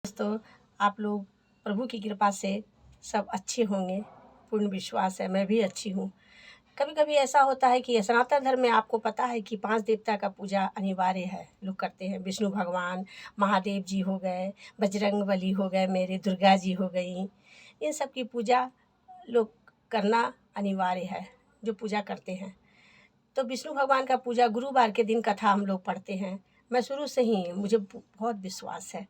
दोस्तों, आप लोग प्रभु की कृपा से सब अच्छे होंगे, पूर्ण विश्वास है। मैं भी अच्छी हूँ। कभी कभी ऐसा होता है कि सनातन धर्म में आपको पता है कि 5 देवता का पूजा अनिवार्य है, लोग करते हैं। विष्णु भगवान, महादेव जी हो गए, बजरंगबली हो गए, मेरे दुर्गा जी हो गई। इन सब की पूजा लोग करना अनिवार्य है, जो पूजा करते हैं। तो विष्णु भगवान का पूजा गुरुवार के दिन कथा हम लोग पढ़ते हैं। मैं शुरू से ही, मुझे बहुत विश्वास है।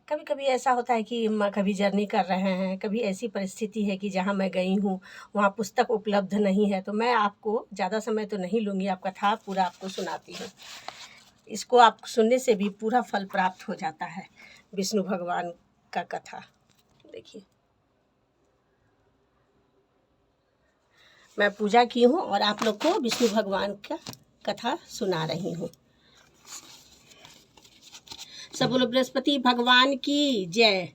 कभी कभी ऐसा होता है कि कभी जर्नी कर रहे हैं, कभी ऐसी परिस्थिति है कि जहाँ मैं गई हूँ वहाँ पुस्तक उपलब्ध नहीं है, तो मैं आपको ज़्यादा समय तो नहीं लूँगी, आप कथा पूरा आपको सुनाती हूँ। इसको आप सुनने से भी पूरा फल प्राप्त हो जाता है। विष्णु भगवान का कथा देखिए, मैं पूजा की हूँ और आप लोग को विष्णु भगवान का कथा सुना रही हूँ। सब बोलो बृहस्पति भगवान की जय।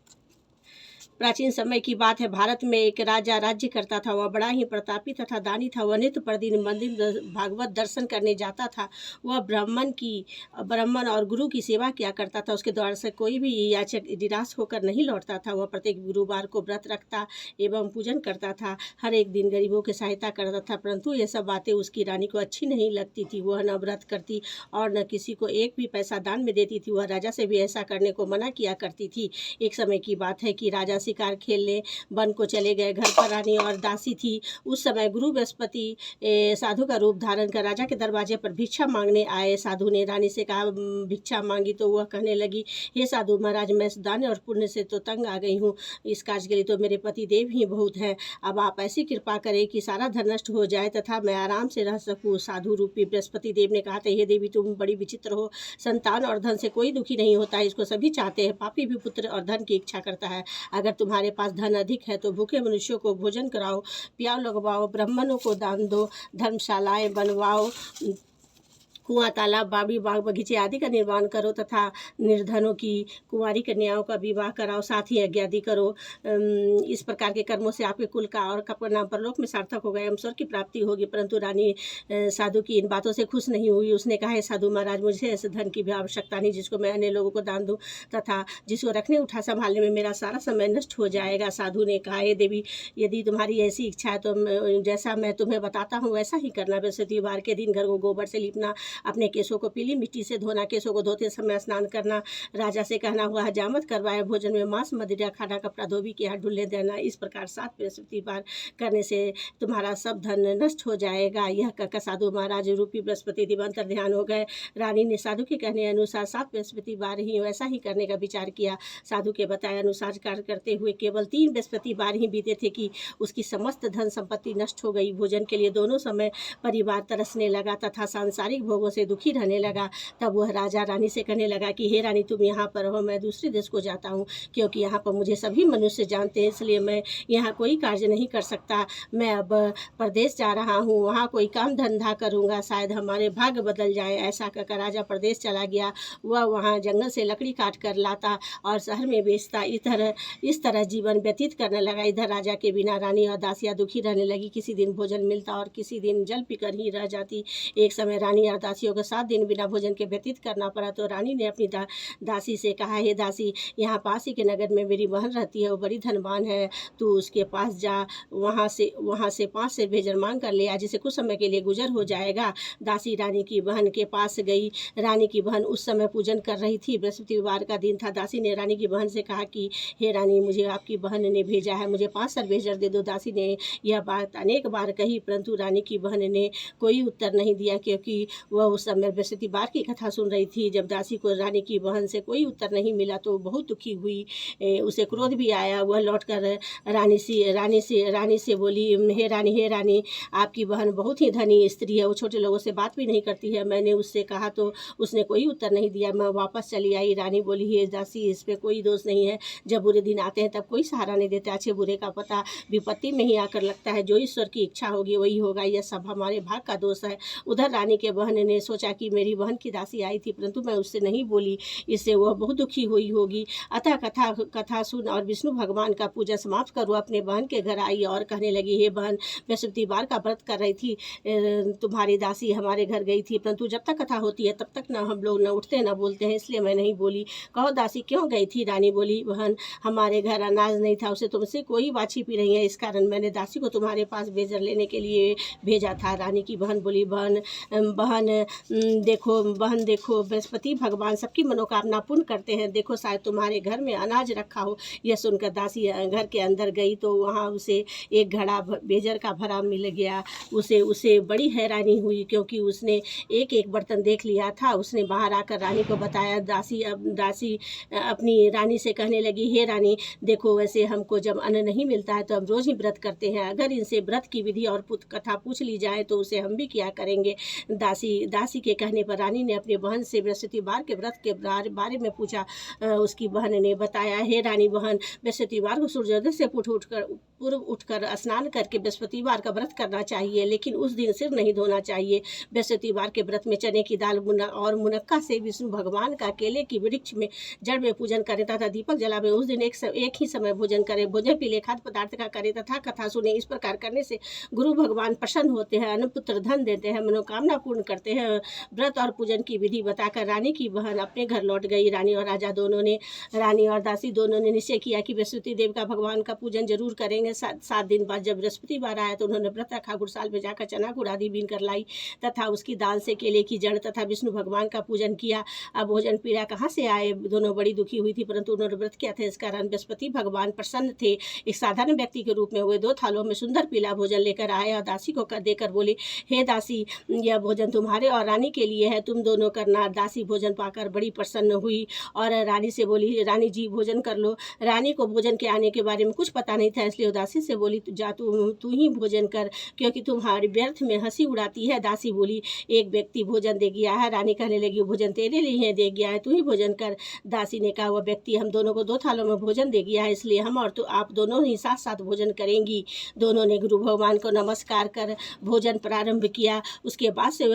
प्राचीन समय की बात है। भारत में एक राजा राज्य करता था। वह बड़ा ही प्रतापी तथा दानी था। वह नित्य प्रतिदिन मंदिर भागवत दर्शन करने जाता था। वह ब्राह्मण और गुरु की सेवा किया करता था। उसके द्वार से कोई भी याचक निराश होकर नहीं लौटता था। वह प्रत्येक गुरुवार को व्रत रखता एवं पूजन करता था। हर एक दिन गरीबों की सहायता करता था। परंतु ये सब बातें उसकी रानी को अच्छी नहीं लगती थी। वह न व्रत करती और न किसी को एक भी पैसा दान में देती थी। वह राजा से भी ऐसा करने को मना किया करती थी। एक समय की बात है कि राजा शिकार खेलने वन को चले गए। घर पर रानी और दासी थी। उस समय गुरु बृहस्पति साधु का रूप धारण कर राजा के दरवाजे पर भिक्षा मांगने आए। साधु ने रानी से कहा, भिक्षा मांगी तो वह कहने लगी, हे साधु महाराज, मैं दान और पुण्य से तो तंग आ गई हूँ। इस कार्य के लिए तो मेरे पति देव ही बहुत हैं। अब आप ऐसी कृपा करें कि सारा धन नष्ट हो जाए तथा मैं आराम से रह सकूँ। साधु रूपी बृहस्पति देव ने कहा, हे देवी, तुम बड़ी विचित्र हो। संतान और धन से कोई दुखी नहीं होता है, इसको सभी चाहते हैं। पापी भी पुत्र और धन की इच्छा करता है। अगर तुम्हारे पास धन अधिक है तो भूखे मनुष्यों को भोजन कराओ, प्याव लगवाओ, ब्राह्मणों को दान दो, धर्मशालाएं बनवाओ, कुआं, तालाब, बाड़ी, बाग बगीचे आदि का निर्माण करो तथा निर्धनों की कुंवारी कन्याओं का विवाह कराओ, साथ ही यज्ञ आदि करो। इस प्रकार के कर्मों से आपके कुल का और आपका नाम परलोक में सार्थक होगा एवं स्वर्ग की प्राप्ति होगी। परंतु रानी साधु की इन बातों से खुश नहीं हुई। उसने कहा, साधु महाराज, मुझे ऐसे धन की भी आवश्यकता नहीं जिसको मैं अन्य लोगों को दान दूँ तथा जिसको रखने उठा संभालने में मेरा सारा समय नष्ट हो जाएगा। साधु ने कहा, हे देवी, यदि तुम्हारी ऐसी इच्छा है तो जैसा मैं तुम्हें बताता हूँ वैसा ही करना। बृहस्पतिवार के दिन घर को गोबर से लीपना, अपने केसों को पीली मिट्टी से धोना, केसों को धोते समय स्नान करना, राजा से कहना, हुआ हजामत करवाए, भोजन में मांस मदिरा खाना, कपड़ा धोबी के हाथ ढुलने देना। इस प्रकार 7 बृहस्पतिवार करने से तुम्हारा सब धन नष्ट हो जाएगा। यह कहकर साधु महाराज रूपी बृहस्पति देव अंतर ध्यान हो गए। रानी ने साधु के कहने अनुसार 7 बृहस्पतिवार ही वैसा ही करने का विचार किया। साधु के बताए अनुसार कार्य करते हुए केवल 3 बृहस्पतिवार ही बीते थे कि उसकी समस्त धन संपत्ति नष्ट हो गई। भोजन के लिए दोनों समय परिवार तरसने लगा तथा सांसारिक भोगों से दुखी रहने लगा। तब वह राजा रानी से कहने लगा कि हे रानी, तुम यहाँ पर हो, मैं दूसरे देश को जाता हूँ, क्योंकि यहाँ पर मुझे सभी मनुष्य जानते हैं, इसलिए मैं यहाँ कोई कार्य नहीं कर सकता। मैं अब प्रदेश जा रहा हूँ, वहाँ कोई काम धंधा करूँगा, शायद हमारे भाग्य बदल जाए। ऐसा कहकर राजा प्रदेश चला गया। वह वहाँ जंगल से लकड़ी काट कर लाता और शहर में बेचता। इस तरह जीवन व्यतीत करने लगा। इधर राजा के बिना रानी और दासियाँ दुखी रहने लगी। किसी दिन भोजन मिलता और किसी दिन जल पीकर ही रह जाती। एक समय रानी और दासियों को 7 दिन बिना भोजन के व्यतीत करना पड़ा। तो रानी ने अपनी दासी से कहा, हे दासी, यहाँ पास ही के नगर में मेरी बहन रहती है, वो बड़ी धनवान है, तू उसके पास जा, वहाँ से 5 से भेजर मांग कर ले आ, जिसे कुछ समय के लिए गुजर हो जाएगा। दासी रानी की बहन के पास गई। रानी की बहन उस समय पूजन कर रही थी। बृहस्पतिवार का दिन था। दासी ने रानी की बहन से कहा कि हे रानी, मुझे आपकी बहन ने भेजा है, मुझे 5 सर भेजर दे दो। दासी ने यह बात अनेक बार कही, परंतु रानी की बहन ने कोई उत्तर नहीं दिया, क्योंकि वह उस समय बृहस्पतिवार की कथा सुन रही थी। जब दासी को रानी की बहन से कोई उत्तर नहीं मिला तो बहुत दुखी हुई। उसे क्रोध भी आया। वह लौटकर रानी से बोली, हे रानी, आपकी बहन बहुत ही धनी स्त्री है, वो छोटे लोगों से बात भी नहीं करती है। मैंने उससे कहा तो उसने कोई उत्तर नहीं दिया। मैं वापस चली आई। रानी बोली, हे दासी, इसमें कोई दोष नहीं है। जब बुरे दिन आते हैं तब कोई सहारा नहीं देता। अच्छे बुरे का पता विपत्ति में ही आकर लगता है। जो ईश्वर की इच्छा होगी वही होगा। यह सब हमारे भाग का दोष है। उधर रानी के बहन मैंने सोचा कि मेरी बहन की दासी आई थी, परंतु मैं उससे नहीं बोली, इससे वह बहुत दुखी हुई होगी। अतः कथा कथा सुन और विष्णु भगवान का पूजा समाप्त कर वह अपने बहन के घर आई और कहने लगी, हे बहन, बृहस्पतिवार का व्रत कर रही थी, तुम्हारी दासी हमारे घर गई थी, परंतु जब तक कथा होती है तब तक ना हम लोग न उठते न बोलते हैं, इसलिए मैं नहीं बोली। कहो दासी क्यों गई थी? रानी बोली, बहन, हमारे घर अनाज नहीं था, उसे तुमसे कोई बात छिपी नहीं है, इस कारण मैंने दासी को तुम्हारे पास बेजर लेने के लिए भेजा था। रानी की बहन बोली, बहन देखो, बृहस्पति भगवान सबकी मनोकामना पूर्ण करते हैं, देखो शायद तुम्हारे घर में अनाज रखा हो। यह सुनकर दासी घर के अंदर गई तो वहाँ उसे एक घड़ा बेजर का भरा मिल गया। उसे बड़ी हैरानी हुई, क्योंकि उसने एक एक बर्तन देख लिया था। उसने बाहर आकर रानी को बताया। दासी अपनी रानी से कहने लगी, हे रानी, देखो, वैसे हमको जब अन्न नहीं मिलता है तो हम रोज़ ही व्रत करते हैं, अगर इनसे व्रत की विधि और कथा पूछ ली जाए तो उसे हम भी किया करेंगे। दासी के कहने पर रानी ने अपनी बहन से बृहस्पतिवार के व्रत के बारे में पूछा। उसकी बहन ने बताया, हे रानी बहन, बृहस्पतिवार को सूर्योदय से पूर्व उठकर स्नान करके बृहस्पतिवार का व्रत करना चाहिए, लेकिन उस दिन सिर नहीं धोना चाहिए। बृहस्पतिवार के व्रत में चने की दाल और मुनक्का से विष्णु भगवान का केले की वृक्ष में जड़ में पूजन करें तथा दीपक जलावे। उस दिन एक ही समय भोजन करें, भोजन पीले खाद्य पदार्थ का करें तथा कथा सुने। इस प्रकार करने से गुरु भगवान प्रसन्न होते हैं, अन्न पुत्र धन देते हैं, मनोकामना पूर्ण करते हैं। व्रत और पूजन की विधि बताकर रानी की बहन अपने घर लौट गई। रानी और दासी दोनों ने निश्चय किया कि बृहस्पति देव का भगवान का पूजन जरूर करेंगे। 7 दिन बाद जब बृहस्पतिवार आया तो उन्होंने व्रत रखा, गुड़साल में जाकर चना गुड़ आदि बीन कर लाई तथा उसकी दाल से केले की जड़ तथा विष्णु भगवान का पूजन किया। अब भोजन पीड़ा कहाँ से आए? दोनों बड़ी दुखी हुई थी, परंतु उन्होंने व्रत किया था, इस कारण बृहस्पति भगवान प्रसन्न थे। एक साधारण व्यक्ति के रूप में हुए 2 थालों में सुंदर पीला भोजन लेकर आए और दासी को देकर बोले, हे दासी, यह भोजन तुम्हारे और रानी के लिए है, तुम दोनों करना। दासी भोजन पाकर बड़ी प्रसन्न हुई और रानी से बोली, रानी जी भोजन कर लो। रानी को भोजन के आने के बारे में कुछ पता नहीं था, इसलिए दासी से बोली, जा तू ही भोजन कर, क्योंकि तुम्हारी व्यर्थ में हंसी उड़ाती है। दासी बोली, एक व्यक्ति भोजन दे गया है। रानी कहने लगी, भोजन तेरे लिए दे गया है, तू ही भोजन कर। दासी ने कहा, वह व्यक्ति हम दोनों को 2 थालों में भोजन दे गया है, इसलिए हम और आप दोनों ही साथ साथ भोजन करेंगी। दोनों ने गुरु भगवान को नमस्कार कर भोजन प्रारंभ किया। उसके बाद से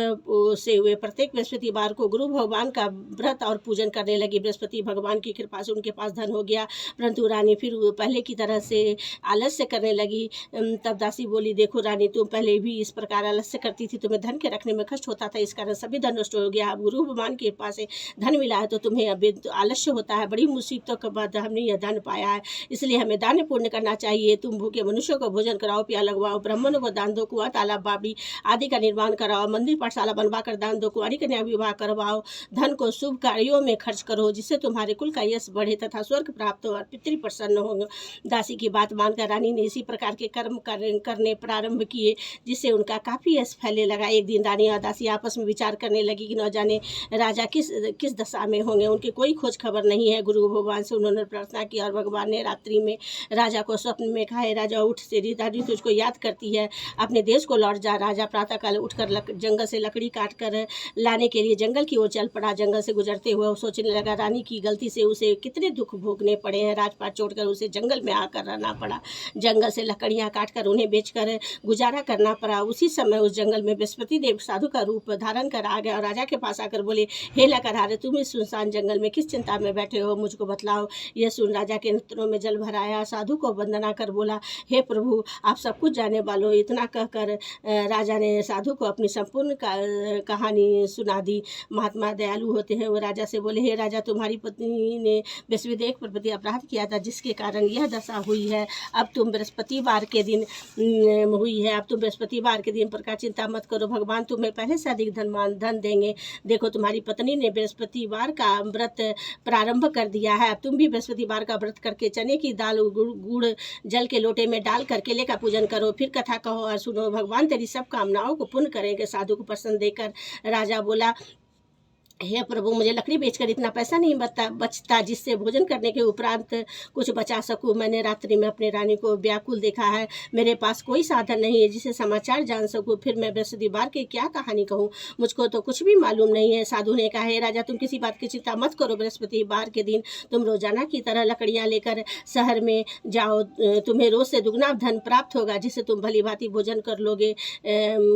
वे प्रत्येक बृहस्पतिवार को गुरु भगवान का व्रत और पूजन करने लगी। बृहस्पति भगवान की कृपा से उनके पास धन हो गया, परंतु रानी फिर पहले की तरह से आलस्य करने लगी। तब दासी बोली, देखो रानी, तुम पहले भी इस प्रकार आलस्य करती थी, तुम्हें धन के रखने में कष्ट होता था, इस कारण सभी धन नष्ट हो गया। अब गुरु भगवान के पास से धन मिला है तो तुम्हें अभी आलस्य होता है। बड़ी मुसीबतों के बाद हमने यह धन पाया है, इसलिए हमें दान पुण्य करना चाहिए। तुम भूखे मनुष्यों को भोजन कराओ, प्याला लगवाओ, ब्राह्मणों को दान दो, कुआं तालाब बावड़ी आदि का निर्माण कराओ, मंदिर पाठशाला बनवा कर दान दो, कुंवारी कन्या विवाह करवाओ। धन को शुभ कार्यों में खर्च करो, जिससे तुम्हारे कुल का यश बढ़े तथा स्वर्ग प्राप्त हो और पितृ प्रसन्न हो। दासी की बात मानकर रानी ने इसी प्रकार के कर्म करने प्रारंभ किए, जिससे उनका काफी यश फैलने लगा। एक दिन रानी और दासी आपस में विचार करने लगी कि न जाने राजा किस दशा में होंगे, उनकी कोई खोज खबर नहीं है। गुरु भगवान से उन्होंने प्रार्थना की और भगवान ने रात्रि में राजा को स्वप्न में कहा, राजा उठ, तेरी दादी तुझको याद करती है, अपने देश को लौट जा। राजा प्रातःकाल उठकर जंगल से लकड़ी काट कर लाने के लिए जंगल की ओर चल पड़ा। जंगल से गुजरते हुए वो सोचने लगा, रानी की गलती से उसे कितने दुख भोगने पड़े हैं। राजपाट छोड़कर उसे जंगल में आकर रहना पड़ा, जंगल से लकड़ियां काटकर उन्हें बेचकर गुजारा करना पड़ा। उसी समय उस जंगल में बृहस्पति देव साधु का रूप धारण कर आ गए और राजा के पास आकर बोले, हे लकड़हारे, तुम इस सुनसान जंगल में किस चिंता में बैठे हो, मुझको बतलाओ। यह सुन राजा के नेत्रों में जल भर आया। साधु को वंदना कर बोला, हे प्रभु, आप सब कुछ जाने वालों। इतना कहकर राजा ने साधु को अपनी संपूर्ण कहानी सुना दी। महात्मा दयालु होते हैं। वो राजा से बोले, हे राजा, तुम्हारी पत्नी ने बृहस्पति पर प्रति अपराध किया था, जिसके कारण यह दशा हुई है। अब तुम बृहस्पतिवार के दिन प्रकार चिंता मत करो, भगवान तुम्हें पहले से अधिक धन देंगे। देखो, तुम्हारी पत्नी ने बृहस्पतिवार का व्रत प्रारंभ कर दिया है। अब तुम भी बृहस्पतिवार का व्रत करके चने की दाल गुड़ जल के लोटे में डाल कर केले का पूजन करो, फिर कथा कहो और सुनो, भगवान तेरी सब कामनाओं को पूर्ण करेंगे। साधु को प्रसन्न देकर राजा बोला, हे प्रभु, मुझे लकड़ी बेचकर इतना पैसा नहीं बचता जिससे भोजन करने के उपरांत कुछ बचा सकूं। मैंने रात्रि में अपने रानी को व्याकुल देखा है। मेरे पास कोई साधन नहीं है जिसे समाचार जान सकूं। फिर मैं बृहस्पतिवार की क्या कहानी कहूँ? मुझको तो कुछ भी मालूम नहीं है। साधु ने कहा, हे राजा, तुम किसी बात की चिंता मत करो। बृहस्पतिवार के दिन तुम रोजाना की तरह लकड़ियाँ लेकर शहर में जाओ। तुम्हें रोज से दुगना धन प्राप्त होगा जिससे तुम भली भांति भोजन कर लोगे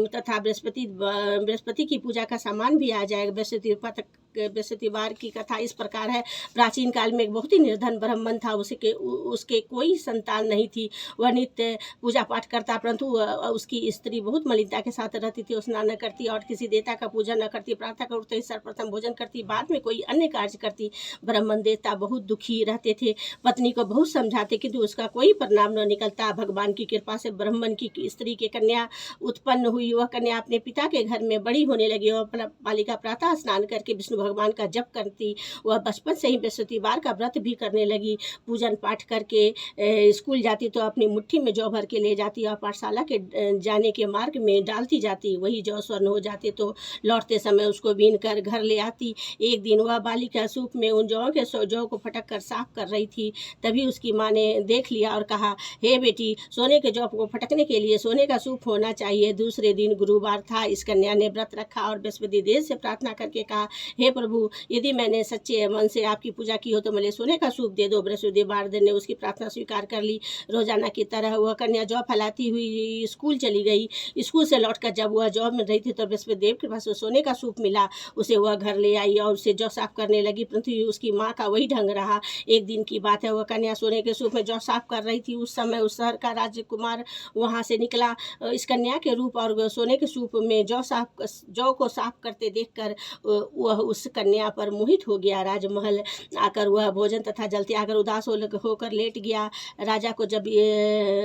तथा बृहस्पति की पूजा का सामान भी आ जाएगा। बृहस्पतिवार की कथा इस प्रकार है। प्राचीन काल में एक बहुत ही निर्धन ब्राह्मण था। उसके कोई संतान नहीं थी। वह नित्य पूजा पाठ करता, परंतु उसकी स्त्री बहुत मलिनता के साथ रहती थी। स्नान न करती और किसी देवता का पूजा न करती। प्रातः कर उठते ही सर्वप्रथम भोजन करती, बाद में कोई अन्य कार्य करती। ब्राह्मण देवता बहुत दुखी रहते थे। पत्नी को बहुत समझाते किंतु उसका कोई परिणाम न निकलता। भगवान की कृपा से ब्राह्मण की स्त्री की कन्या उत्पन्न हुई। वह कन्या अपने पिता के घर में बड़ी होने लगी और बालिका प्रातः स्नान करके विष्णु भगवान का जप करती। वह बचपन से ही बृहस्पतिवार का व्रत भी करने लगी। पूजन पाठ करके स्कूल जाती तो अपनी मुट्ठी में जौ भर के ले जाती और पाठशाला के जाने के मार्ग में डालती जाती। वही जौ स्वर्ण हो जाते तो लौटते समय उसको बीन कर घर ले आती। एक दिन वह बालिका सूप में उन जौ को फटक कर साफ कर रही थी। तभी उसकी माँ ने देख लिया और कहा, हे बेटी, सोने के जौ को फटकने के लिए सोने का सूप होना चाहिए। दूसरे दिन गुरुवार था। इस कन्या ने व्रत रखा और बृहस्पति देव से प्रार्थना करके कहा, हे प्रभु, यदि मैंने सच्चे मन से आपकी पूजा की हो तो मुझे सोने का सूप दे दो। बृहस्पतिवार ने उसकी प्रार्थना स्वीकार कर ली। रोजाना की तरह वह कन्या जौ फैलाती हुई स्कूल चली गई। स्कूल से लौटकर जब वह जौ में रही थी तो बृहस्पति देव के पास सोने का सूप मिला। उसे वह घर ले आई और उसे जौ साफ करने लगी, परंतु उसकी माँ का वही ढंग रहा। एक दिन की बात है, वह कन्या सोने के सूप में जौ साफ कर रही थी। उस समय उस शहर का राजकुमार वहां से निकला। इस कन्या के रूप और सोने के सूप में जौ को साफ करते देखकर वह उस कन्या पर मोहित हो गया। राजमहल आकर वह भोजन तथा जल त्यागकर उदास होकर लेट गया। राजा को जब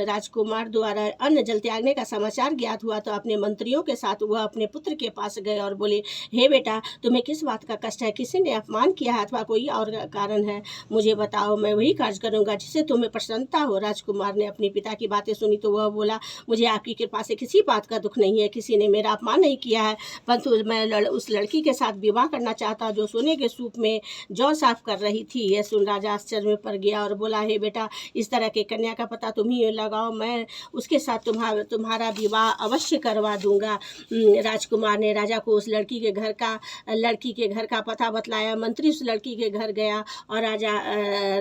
राजकुमार द्वारा अन्न जल त्यागने का समाचार ज्ञात हुआ तो अपने मंत्रियों के साथ वह अपने पुत्र के पास गए और बोले, हे बेटा, तुम्हें किस बात का कष्ट है? किसी ने अपमान किया है अथवा कोई और कारण है? मुझे बताओ, मैं वही कार्य करूंगा जिससे तुम्हें प्रसन्नता हो। राजकुमार ने अपने पिता की बातें सुनी तो वह बोला, मुझे आपकी कृपा से किसी बात का दुख नहीं है। किसी ने मेरा अपमान नहीं किया है, परंतु मैं उस लड़की के साथ विवाह करना चाहता जो सोने के सूप में जौ साफ कर रही थी। यह सुन राजा आश्चर्य में पड़ गया और बोला, हे बेटा, इस तरह के कन्या का पता तुम ही लगाओ, मैं उसके साथ तुम्हारा विवाह अवश्य करवा दूंगा। राजकुमार ने राजा को उस लड़की के घर का पता बतलाया। मंत्री उस लड़की के घर गया और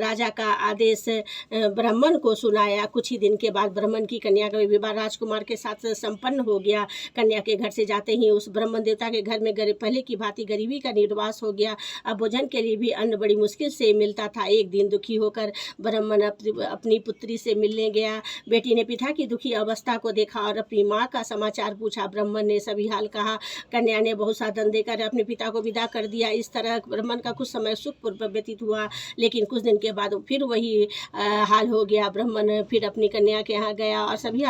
राजा का आदेश ब्राह्मण को सुनाया। कुछ ही दिन के बाद ब्राह्मण की कन्या का विवाह राजकुमार के साथ संपन्न हो गया। कन्या के घर से जाते ही उस ब्राह्मण देवता के घर में पहले की भांति गरीबी का निर्वास हो गया। अब भोजन के लिए भी अन्न बड़ी मुश्किल से मिलता था। एक दिन दुखी होकर ब्राह्मण अपनी पुत्री से मिलने गया। बेटी ने पिता की दुखी अवस्था को देखा और अपनी माँ का समाचार पूछा। ब्राह्मण ने सभी हाल कहा। कन्या ने बहुत सा धन देकर अपने पिता को विदा कर दिया। इस तरह ब्राह्मण का कुछ समय सुखपूर्वक व्यतीत हुआ, लेकिन कुछ दिन के बाद फिर वही हाल हो गया। ब्राह्मण फिर अपनी कन्या के यहाँ गया और सभी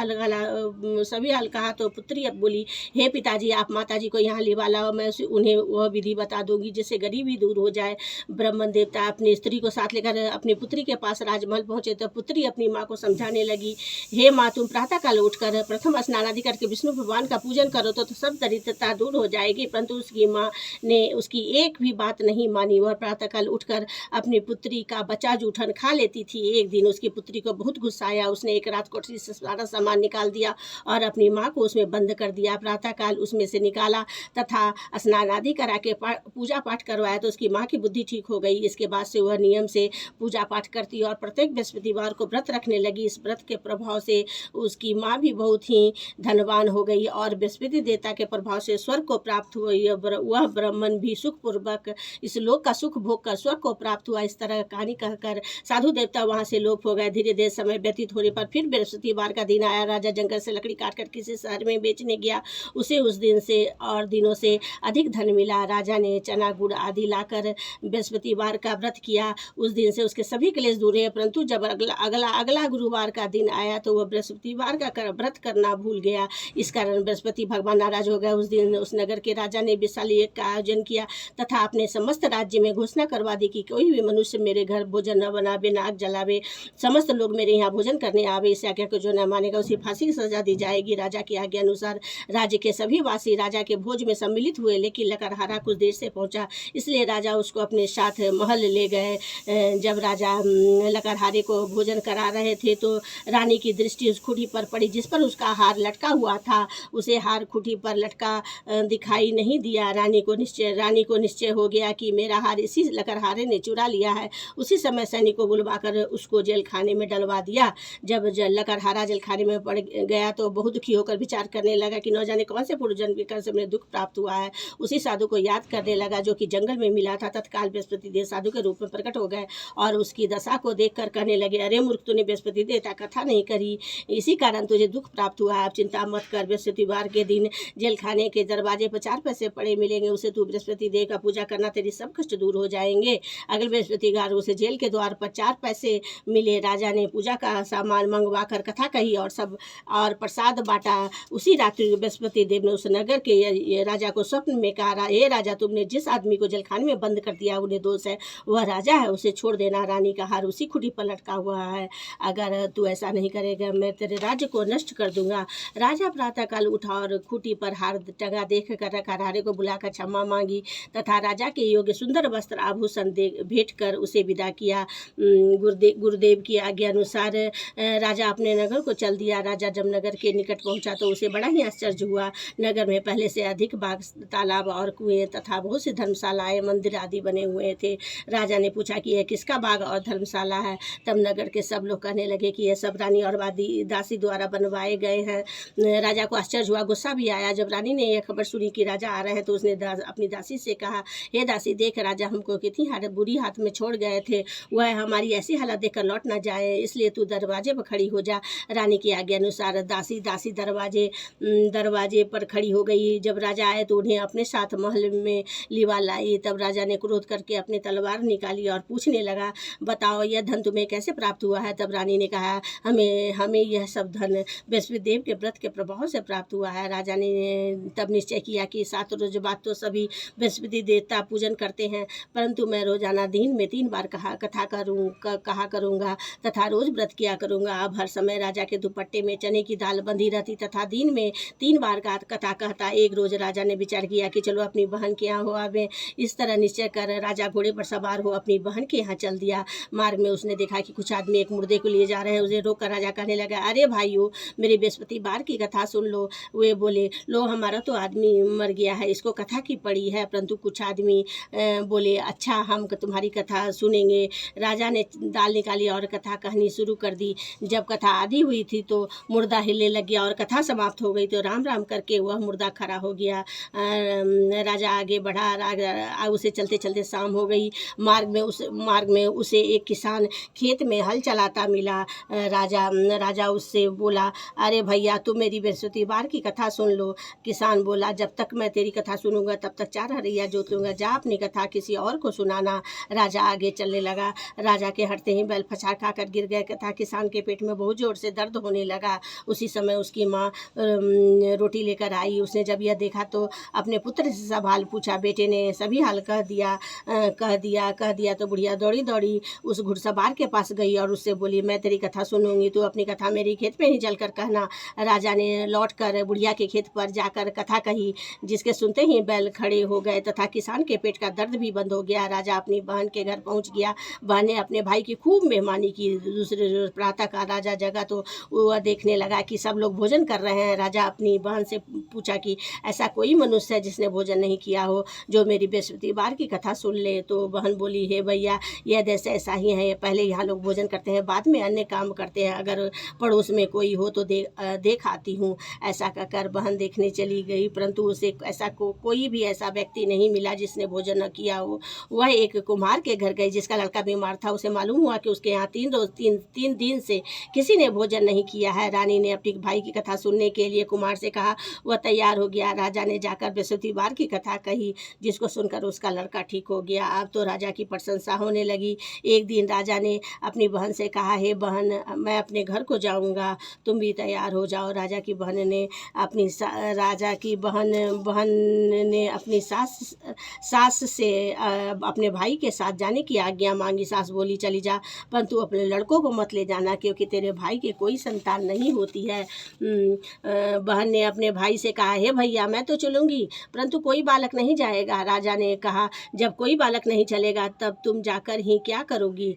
हाल कहा तो पुत्री अब बोली, हे पिताजी, आप माताजी को यहाँ लिवा लाओ, मैं उन्हें वह विधि बता दूंगी जिससे गरीबी दूर हो जाए। ब्राह्मण देवता अपनी स्त्री को साथ लेकर अपनी पुत्री के पास राजमहल पहुंचे तो पुत्री अपनी माँ को समझाने लगी, हे माँ, तुम प्रातःकाल उठकर प्रथम स्नान आदि करके विष्णु भगवान का पूजन करो तो सब दरिद्रता दूर हो जाएगी। परंतु उसकी माँ ने उसकी एक भी बात नहीं मानी। वह प्रातःकाल उठकर अपनी पुत्री का बचा जूठन खा लेती थी। एक दिन उसकी पुत्री को बहुत गुस्सा आया। उसने एक रात कोठरी से सारा सामान निकाल दिया और अपनी माँ को उसमें बंद कर दिया। प्रातःकाल उसमें से निकाला तथा स्नान आदि करा के पूजा पाठ करवाया तो उसकी माँ की बुद्धि ठीक हो गई। इसके बाद से वह नियम से पूजा पाठ करती और प्रत्येक बृहस्पतिवार को व्रत रखने लगी। इस व्रत के प्रभाव से उसकी माँ भी बहुत ही धनवान हो गई और बृहस्पति देवता के प्रभाव से स्वर्ग को प्राप्त हुई। वह ब्राह्मण भी सुखपूर्वक इस लोक का सुख भोग कर स्वर्ग को प्राप्त हुआ। इस तरह कहानी कहकर साधु देवता वहां से लोप हो गए। धीरे धीरे समय व्यतीत होने पर फिर बृहस्पतिवार का दिन आया। राजा जंगल से लकड़ी काटकर किसी शहर में बेचने गया। उसे उस दिन से और दिनों से अधिक धन मिला। राजा ने चना गुड़ आदि लाकर बृहस्पतिवार का व्रत किया। उस दिन से उसके सभी क्लेश दूर हुए। परंतु जब अगला गुरुवार का दिन आया तो वह बृहस्पतिवार का व्रत करना भूल गया। इस कारण बृहस्पति भगवान नाराज हो गए। उस दिन उस नगर के राजा ने विशाल यज्ञ का आयोजन किया तथा अपने समस्त राज्य में घोषणा करवा दी कि कोई भी मनुष्य मेरे घर भोजन न बनावे, नाग जलावे, समस्त लोग मेरे यहाँ भोजन करने आवे। इस आज्ञा को जो न मानेगा उसे फांसी की सजा दी जाएगी। राजा की आज्ञा अनुसार राज्य के सभी वासी राजा के भोज में सम्मिलित हुए, लेकिन लकड़हारा कुछ कुछ देर से पहुंचा, इसलिए राजा उसको अपने साथ महल ले गए। जब राजा लकड़हारे को भोजन करा रहे थे तो रानी की दृष्टि उस खूंटी पर पड़ी जिस पर उसका हार लटका हुआ था। उसे हार खूंटी पर लटका दिखाई नहीं दिया। रानी को निश्चय हो गया कि मेरा हार इसी लकड़हारे ने चुरा लिया है। उसी समय सैनिक को बुलवाकर उसको जेल खाने में डलवा दिया। जब लकड़हारा जेल खाने में पड़ गया तो बहुत दुखी होकर विचार करने लगा कि न जाने कौन से पूर्व जन्म के कर्म से मुझे दुख प्राप्त हुआ है। उसी साधु को याद करने लगा जो कि जंगल में मिला था। तत्काल बृहस्पति देव साधु के रूप में प्रकट हो गए और उसकी दशा को देखकर कहने लगे, अरे मूर्ख, तूने बृहस्पति देवता कथा नहीं करी, इसी कारण तुझे दुख प्राप्त हुआ है। अब चिंता मत कर, बृहस्पतिवार के दिन जेल खाने के दरवाजे पर 4 पैसे पड़े मिलेंगे, उसे तू बृहस्पति देव का पूजा करना, तेरी सब कष्ट दूर हो जाएंगे। अगले बृहस्पतिवार उसे जेल के द्वार पर 4 पैसे मिले। राजा ने पूजा का सामान मंगवा कर कथा कही और प्रसाद बांटा। उसी रात्रि बृहस्पति देव ने उस नगर के राजा को स्वप्न में कहा, हे राजा, तुमने जिस आदमी को जेलखाने में बंद कर दिया उन्हें दोष है, वह राजा है, उसे छोड़ देना। रानी का हार उसी खूंटी पर लटका हुआ है, अगर तू ऐसा नहीं करेगा मैं तेरे राज्य को नष्ट कर दूंगा। राजा प्रातःकाल उठा और खूंटी पर हार टंगा देख कर लकड़हारे को बुलाकर क्षमा मांगी तथा राजा के योग्य सुंदर वस्त्र आभूषण भेंट कर उसे विदा किया। गुरुदेव की आज्ञा अनुसार राजा अपने नगर को चल दिया। राजा जब नगर के निकट पहुंचा तो उसे बड़ा ही आश्चर्य हुआ। नगर में पहले से अधिक बाग, तालाब और कुएं तथा बहुत सी धर्मशालाएं, मंदिर आदि बने हुए थे। राजा ने पूछा कि यह किसका बाग और धर्मशाला है। तब नगर के सब लोग कहने लगे कि यह सब रानी और दासी द्वारा बनवाए गए हैं। राजा को आश्चर्य हुआ, गुस्सा भी आया। जब रानी ने यह खबर सुनी कि राजा आ रहे हैं तो उसने अपनी दासी से कहा, हे दासी, देख राजा हमको कितनी बुरी हाथ में छोड़ गए थे, वह हमारी ऐसी हालत देखकर लौट ना जाए, इसलिए तू दरवाजे पर खड़ी हो जा। रानी की आज्ञा अनुसार दासी दरवाजे पर खड़ी हो गई। जब राजा आए तो उन्हें अपने साथ महल में लिवा लाई। तब राजा ने क्रोध करके अपनी तलवार निकाली और पूछने लगा, बताओ यह धन तुम्हें कैसे प्राप्त हुआ है। तब रानी ने कहा, हमें यह सब धन बृहस्पति देव के व्रत के प्रभाव से प्राप्त हुआ है। राजा ने तब निश्चय किया कि 7 रोज बाद तो सभी बृहस्पति देवता पूजन करते हैं, परंतु मैं रोजाना दिन में 3 बार कथा करूँगा तथा रोज व्रत किया करूँगा। अब हर समय राजा के दुपट्टे में चने की दाल बंधी रहती तथा दिन में 3 बार कथा कहता। एक रोज राजा ने विचार किया कि चलो अपनी बहन के यहाँ हो आवे। इस तरह निश्चय कर राजा घोड़े पर सवार हो अपनी बहन के यहाँ चल दिया। मार्ग में उसने देखा कि कुछ आदमी एक मुर्दे को लिए जा रहे हैं। उसे रोककर राजा कहने लगा, अरे भाइयों, मेरे बृहस्पतिवार की कथा सुन लो। वे बोले, लो, हमारा तो आदमी मर गया है, इसको कथा की पड़ी है। परंतु कुछ आदमी बोले, अच्छा, हम तुम्हारी कथा सुनेंगे। राजा ने दाल निकाली और कथा कहनी शुरू कर दी। जब कथा आधी हुई थी तो मुर्दा हिलने लग गया और कथा समाप्त हो गई तो राम राम करके वह मुर्दा खड़ा हो गया। राजा आगे बढ़ा। उसे चलते चलते शाम हो गई। मार्ग में उसे एक किसान खेत में हल चलाता मिला। राजा उससे बोला, अरे भैया, तुम मेरी बृहस्पतिवार की कथा सुन लो। किसान बोला, जब तक मैं तेरी कथा सुनूंगा तब तक 4 हरैया जोत लूंगा, जा अपनी कथा किसी और को सुनाना। राजा आगे चलने लगा। राजा के हटते ही बैल फछाड़ खाकर गिर गए तथा किसान के पेट में बहुत जोर से दर्द होने लगा। उसी समय उसकी माँ रोटी लेकर आई। उसने जब यह देखा तो अपने पुत्र से सब हाल पूछा। बेटे ने सभी हाल कह दिया तो बुढ़िया दौड़ी उस घुड़सवार के पास गई और उससे बोली, मैं तेरी कथा सुनूंगी, तू अपनी कथा मेरी खेत पे ही चलकर कहना। राजा ने लौटकर बुढ़िया के खेत पर जाकर कथा कही, जिसके सुनते ही बैल खड़े हो गए तथा किसान के पेट का दर्द भी बंद हो गया। राजा अपनी बहन के घर पहुंच गया। बहन ने अपने भाई की खूब मेहमानी की। दूसरे रोज प्रातः का राजा जगा तो वह देखने लगा कि सब लोग भोजन कर रहे हैं। राजा अपनी बहन से पूछा कि ऐसा कोई मनुष्य है जिसने भोजन नहीं किया हो, जो मेरी बृहस्पतिवार की कथा सुन ले। तो बहन बोली, हे भैया, यह देश ऐसा ही है, पहले यहाँ लोग भोजन करते हैं, बाद में अन्य काम करते हैं। अगर पड़ोस में कोई हो तो देख आती हूँ। ऐसा कहकर बहन देखने चली गई, परंतु उसे कोई भी ऐसा व्यक्ति नहीं मिला जिसने भोजन न किया हो। वह एक कुम्हार के घर गई जिसका लड़का बीमार था। उसे मालूम हुआ कि उसके यहाँ 3 दिन से किसी ने भोजन नहीं किया है। रानी ने अपने भाई की कथा सुनने के लिए कुम्हार से कहा। वह तैयार हो गया। राजा ने जाकर बृहस्पतिवार की कथा कही, जिसको सुनकर उसका लड़का ठीक हो गया। अब तो राजा की प्रशंसा होने लगी। एक दिन राजा ने अपनी बहन से कहा, हे बहन, मैं अपने घर को जाऊंगा, तुम भी तैयार हो जाओ। राजा की बहन ने अपनी सास से अपने भाई के साथ जाने की आज्ञा मांगी। सास बोली, चली जा, परंतु अपने लड़कों को मत ले जाना, क्योंकि तेरे भाई के कोई संतान नहीं होती है। बहन ने अपने भाई से कहा, हे भैया, मैं तो चलूंगी, परंतु कोई बालक नहीं नहीं जाएगा। राजा ने कहा, जब कोई बालक नहीं चलेगा तब तुम जाकर ही क्या करोगी।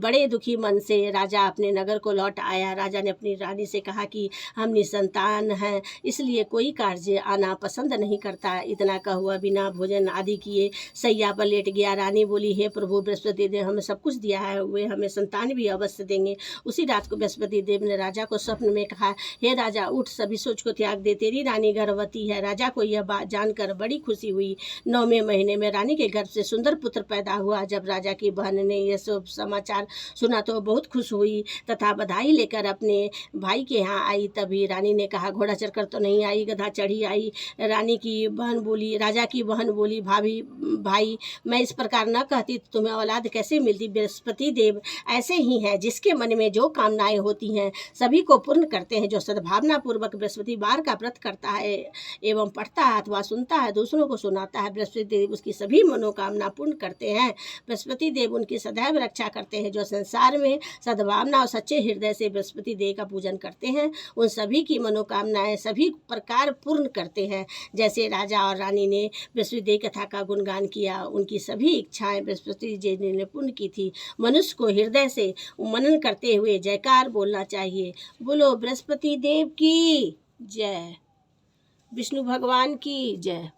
बड़े दुखी मन से राजा अपने नगर को लौट आया। राजा ने अपनी रानी से कहा कि हम निसंतान हैं, इसलिए कोई कार्य आना पसंद नहीं करता। इतना कहा हुआ बिना भोजन आदि किए सैया पर लेट गया। रानी बोली, हे प्रभु बृहस्पति देव, हमें सब कुछ दिया है, वे हमें संतान भी अवश्य देंगे। उसी रात को बृहस्पति देव ने राजा को स्वप्न में कहा, हे राजा, उठ, सभी सोच को त्याग दे, तेरी रानी गर्भवती है। राजा को यह बात जानकर बड़ी खुशी हुई। 9वें महीने में रानी के गर्भ से सुंदर पुत्र पैदा हुआ। जब राजा की बहन ने यह सब समाचार सुना तो बहुत खुश हुई तथा बधाई लेकर अपने भाई के यहाँ आई। तभी रानी ने कहा, घोड़ा चढ़कर तो नहीं आई, गधा चढ़ी आई। राजा की बहन बोली, भाई, मैं इस प्रकार न कहती तो तुम्हें औलाद कैसे मिलती। बृहस्पति देव ऐसे ही हैं, जिसके मन में जो कामनाएं होती हैं सभी को पूर्ण करते हैं। जो सद्भावना पूर्वक बृहस्पतिवार का व्रत करता है एवं पढ़ता है अथवा सुनता है, दूसरों को सुनाता है, बृहस्पति देव उसकी सभी मनोकामना पूर्ण करते हैं। बृहस्पति देव उनकी सदैव रक्षा करते हैं। जो संसार में सद्भावना और सच्चे हृदय से बृहस्पति देव का पूजन करते हैं, उन सभी की मनोकामनाएं सभी प्रकार पूर्ण करते हैं। जैसे राजा और रानी ने बृहस्पति देव कथा का गुणगान किया, उनकी सभी इच्छाएं बृहस्पति देव ने पूर्ण की थी। मनुष्य को हृदय से मनन करते हुए जयकार बोलना चाहिए। बोलो बृहस्पति देव की जय, विष्णु भगवान की जय।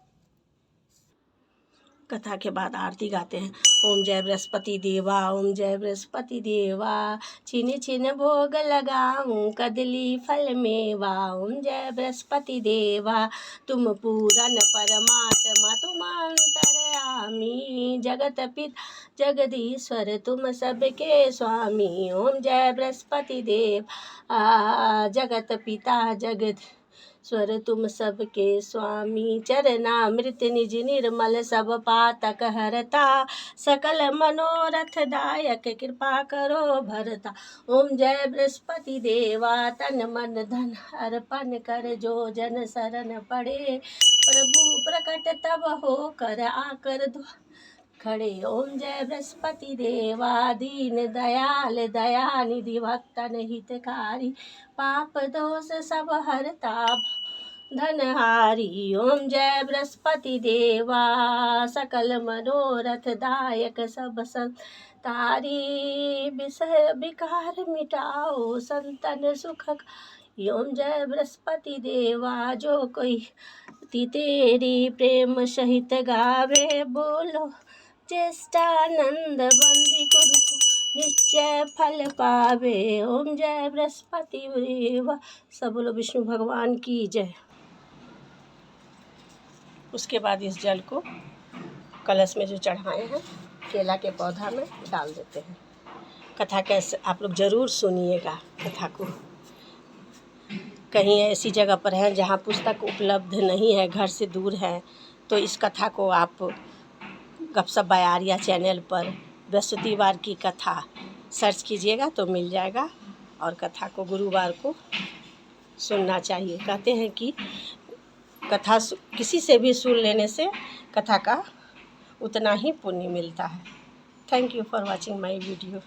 कथा के बाद आरती गाते हैं। ओम जय बृहस्पति देवा, ओम जय बृहस्पति देवा, छिन छिन भोग लगाऊं कदली फल मेवा। ओम जय बृहस्पति देवा, तुम पूरन परमात्मा तुम अंतर्यामी, जगत पिता जगदीश्वर तुम सबके स्वामी। ओम जय बृहस्पति देव, जगत पिता जगत स्वर तुम सबके स्वामी। चरणामृत निज निर्मल सब पातक हरता, सकल मनोरथ दायक कृपा करो भरता। ओम जय बृहस्पति देवा, तन मन धन अर्पण कर जो जन शरण पड़े, प्रभु प्रकट तब हो कर आकर खड़े। ओम जय बृहस्पति देवा, दीन दयाल दया निधि भक्तन हितकारी, पाप दोष सब हरता धनहारी। ओम जय बृहस्पति देवा, सकल मनोरथ दायक सब संतारी, विषय विकार मिटाओ संतन सुख। ओम जय बृहस्पति देवा, जो कोई तेरी प्रेम सहित गावे, बोलो ज्येष्ठानंद बंदी गुरु निश्चय फल पावे। ओम जय बृहस्पति देवा। सब बोलो विष्णु भगवान की जय। उसके बाद इस जल को कलश में जो चढ़ाए हैं केला के पौधा में डाल देते हैं। कथा कैसे आप लोग ज़रूर सुनिएगा। कथा को कहीं ऐसी जगह पर है जहाँ पुस्तक उपलब्ध नहीं है, घर से दूर है, तो इस कथा को आप गपशप बाय आर्या चैनल पर बृहस्पतिवार की कथा सर्च कीजिएगा तो मिल जाएगा। और कथा को गुरुवार को सुनना चाहिए। कहते हैं कि कथा किसी से भी सुन लेने से कथा का उतना ही पुण्य मिलता है। Thank you for watching my video.